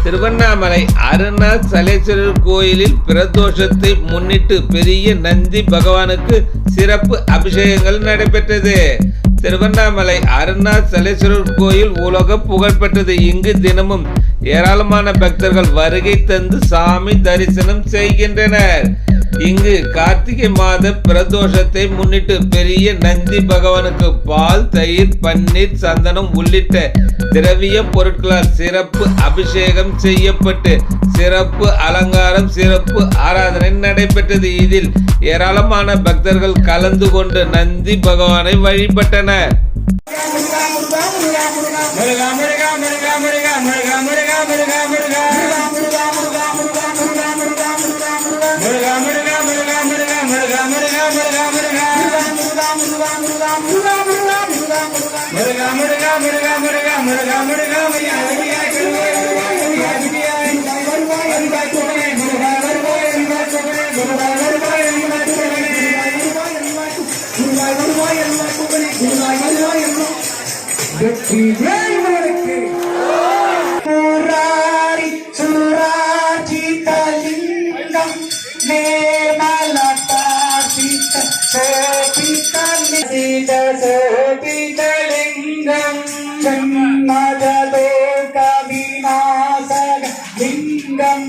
திருவண்ணாமலை அருணாசலேஸ்வரர் கோயிலில் பிரதோஷத்தை முன்னிட்டு பெரிய நந்தி பகவானுக்கு சிறப்பு அபிஷேகங்கள் நடைபெற்றது. திருவண்ணாமலை அருணாசலேஸ்வரர் கோயில் உலக புகழ்பெற்றது. இங்கு தினமும் ஏராளமான பக்தர்கள் வருகை தந்து சாமி தரிசனம் செய்கின்றனர். இங்கு கார்த்திகை மாத பிரதோஷத்தை முன்னிட்டு பெரிய நந்தி பகவானுக்கு பால், தயிர், பன்னீர், சந்தனம் உள்ளிட்ட திரவிய பொருட்களால் சிறப்பு அபிஷேகம் செய்யப்பட்டு சிறப்பு அலங்காரம், சிறப்பு ஆராதனை நடைபெற்றது. இதில் ஏராளமான பக்தர்கள் கலந்து கொண்டு நந்தி பகவானை வழிபட்டனர். லிங்கம்